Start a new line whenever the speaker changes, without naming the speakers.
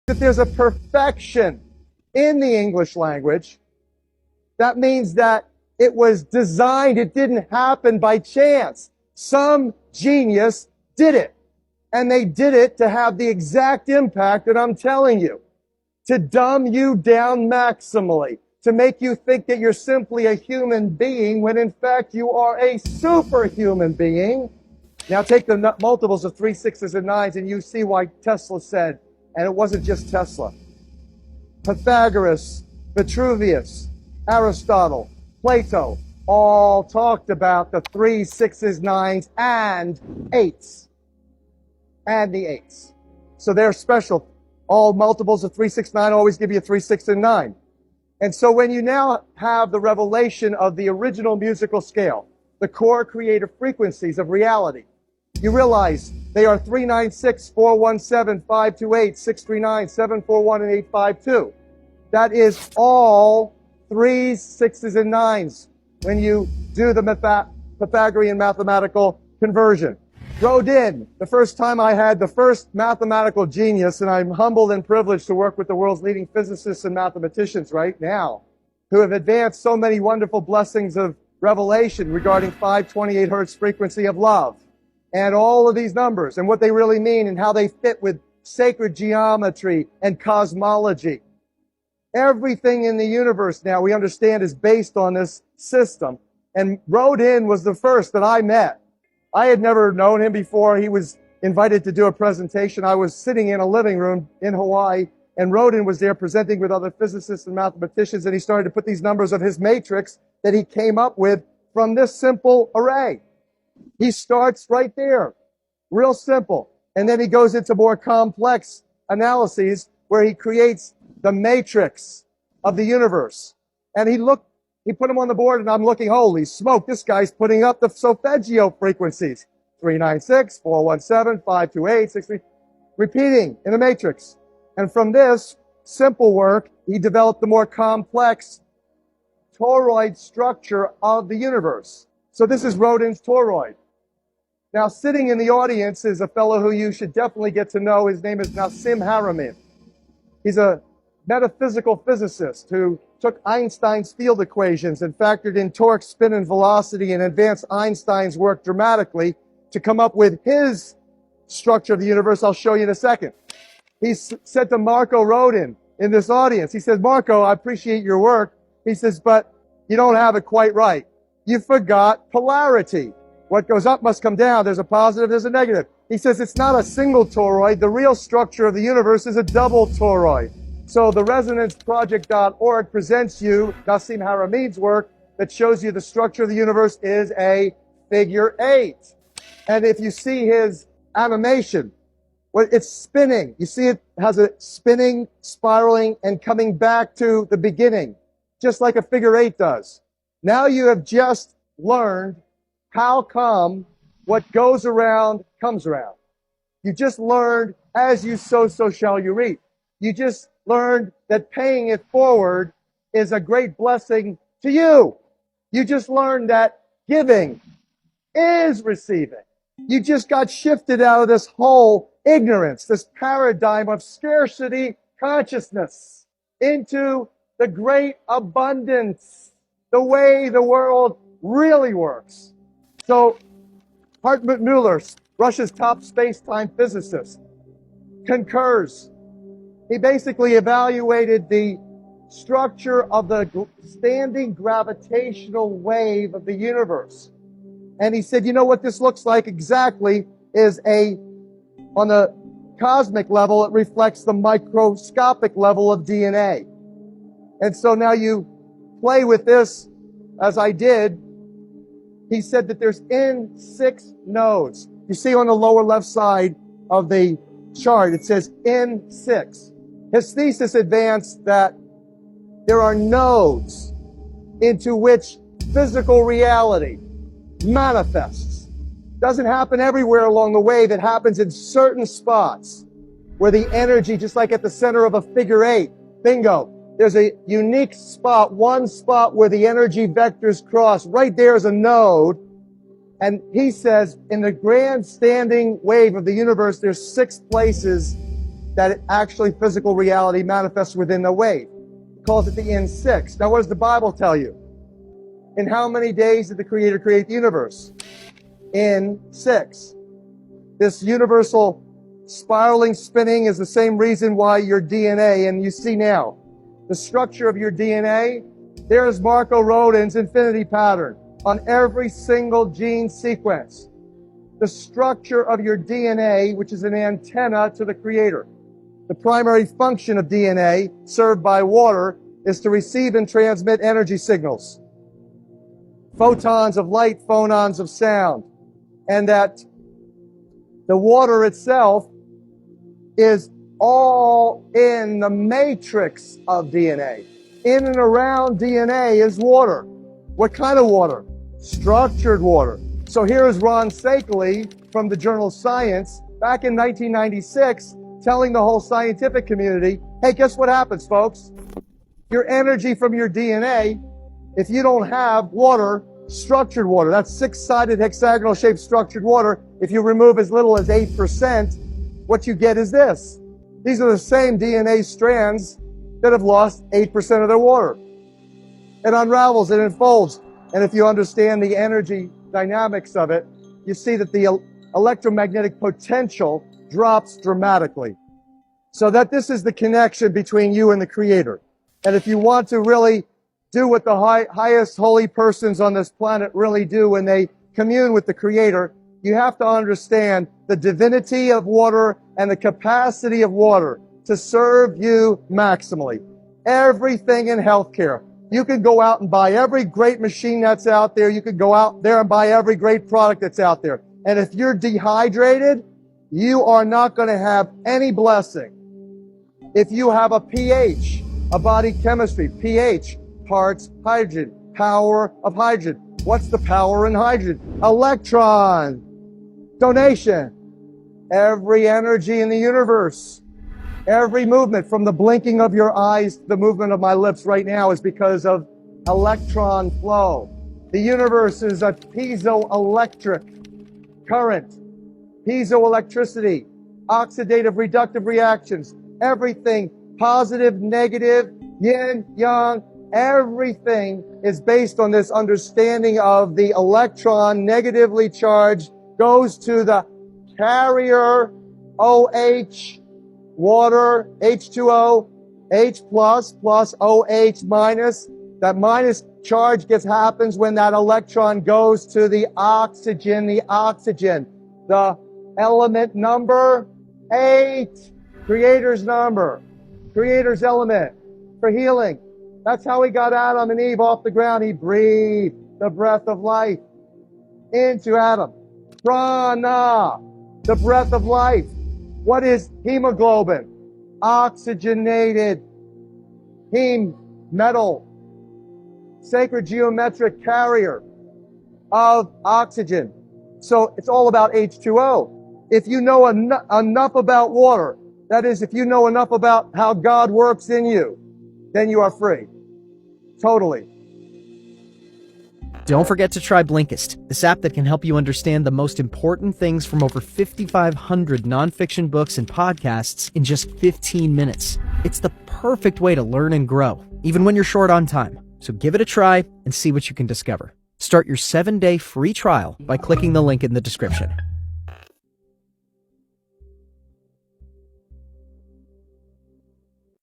That there's a perfection in the English language. That means that it was designed, it didn't happen by chance. Some genius did it. And they did it to have the exact impact that I'm telling you. To dumb you down maximally. To make you think that you're simply a human being when in fact you are a superhuman being. Now take the multiples of 3, 6s, and 9s and you see why Tesla said, and it wasn't just Tesla. Pythagoras, Vitruvius, Aristotle, Plato, all talked about the 3, 6s, 9s, and 8s. And the 8s. So they're special. All multiples of 3, 6, 9 always give you 3, 6, and 9. And so when you now have the revelation of the original musical scale, the core creative frequencies of reality, you realize they are 396, 417, 528, 639, 741, and 852. That is all 3s, 6s, and 9s when you do the Pythagorean mathematical conversion. Rodin, the first time I had the first mathematical genius, and I'm humbled and privileged to work with the world's leading physicists and mathematicians right now, who have advanced so many wonderful blessings of revelation regarding 528 hertz frequency of love, and all of these numbers, and what they really mean, and how they fit with sacred geometry and cosmology. Everything in the universe now, we understand, is based on this system. And Rodin was the first that I met. I had never known him before. He was invited to do a presentation. I was sitting in a living room in Hawaii, and Rodin was there presenting with other physicists and mathematicians, and he started to put these numbers of his matrix that he came up with from this simple array. He starts right there, real simple. And then he goes into more complex analyses where he creates the matrix of the universe. And he put them on the board, and I'm looking, holy smoke, this guy's putting up the solfeggio frequencies. 396, 417, 528, 63, repeating in a matrix. And from this simple work, he developed the more complex toroid structure of the universe. So this is Rodin's toroid. Now, sitting in the audience is a fellow who you should definitely get to know. His name is Nassim Haramein. He's a metaphysical physicist who took Einstein's field equations and factored in torque, spin, and velocity and advanced Einstein's work dramatically to come up with his structure of the universe. I'll show you in a second. He said to Marco Rodin in this audience, he said, Marco, I appreciate your work. He says, but you don't have it quite right. You forgot polarity. What goes up must come down. There's a positive, there's a negative. He says it's not a single toroid. The real structure of the universe is a double toroid. So the ResonanceProject.org presents you Nassim Haramein's work that shows you the structure of the universe is a figure 8. And if you see his animation, well, it's spinning. You see it has a spinning, spiraling, and coming back to the beginning, just like a figure 8 does. Now you have just learned how come what goes around comes around. You just learned, as you sow, so shall you reap. You just learned that paying it forward is a great blessing to you. You just learned that giving is receiving. You just got shifted out of this whole ignorance, this paradigm of scarcity consciousness into the great abundance, the way the world really works. So Hartmut Muller, Russia's top space-time physicist, concurs. He basically evaluated the structure of the standing gravitational wave of the universe. And he said, you know what this looks like exactly is on the cosmic level, it reflects the microscopic level of DNA. And so now you play with this, as I did. He said that there's N6 nodes. You see on the lower left side of the chart, it says N6. His thesis advanced that there are nodes into which physical reality manifests. Doesn't happen everywhere along the wave. It happens in certain spots where the energy, just like at the center of a figure 8, bingo, there's a unique spot, one spot where the energy vectors cross. Right there is a node. And he says in the grand standing wave of the universe, there's 6 places that actually physical reality manifests within the wave. He calls it the N6. Now, what does the Bible tell you? In how many days did the Creator create the universe? In 6. This universal spiraling, spinning is the same reason why your DNA, and you see now, the structure of your DNA, there's Marco Rodin's infinity pattern on every single gene sequence. The structure of your DNA, which is an antenna to the Creator. The primary function of DNA, served by water, is to receive and transmit energy signals. Photons of light, phonons of sound. And that the water itself is all in the matrix of DNA. In and around DNA is water. What kind of water? Structured water. So here is Ron Sakeley from the journal Science back in 1996 telling the whole scientific community, hey, guess what happens, folks? Your energy from your DNA, if you don't have water, structured water, that's 6-sided hexagonal shaped structured water, if you remove as little as 8%, what you get is this. These are the same DNA strands that have lost 8% of their water. It unravels, it unfolds. And if you understand the energy dynamics of it, you see that the electromagnetic potential drops dramatically. So that this is the connection between you and the Creator. And if you want to really do what the highest holy persons on this planet really do when they commune with the Creator, you have to understand the divinity of water and the capacity of water to serve you maximally. Everything in healthcare. You can go out and buy every great machine that's out there. You can go out there and buy every great product that's out there. And if you're dehydrated, you are not going to have any blessing. If you have a pH, a body chemistry, pH, parts hydrogen, power of hydrogen. What's the power in hydrogen? Electron. Donation. Every energy in the universe, every movement from the blinking of your eyes to the movement of my lips right now is because of electron flow. The universe is a piezoelectric current, piezoelectricity, oxidative, reductive reactions, everything positive, negative, yin, yang, everything is based on this understanding of the electron negatively charged goes to the carrier, OH, water, H2O, H plus OH minus. That minus charge happens when that electron goes to the oxygen, the element number 8, Creator's number, Creator's element for healing. That's how he got Adam and Eve off the ground. He breathed the breath of life into Adam. Prana, the breath of life. What is hemoglobin? Oxygenated heme metal, sacred geometric carrier of oxygen. So it's all about H2O. If you know enough about water, that is, if you know enough about how God works in you, then you are free. Totally.
Don't forget to try Blinkist, this app that can help you understand the most important things from over 5,500 nonfiction books and podcasts in just 15 minutes. It's the perfect way to learn and grow, even when you're short on time. So give it a try and see what you can discover. Start your 7-day free trial by clicking the link in the description.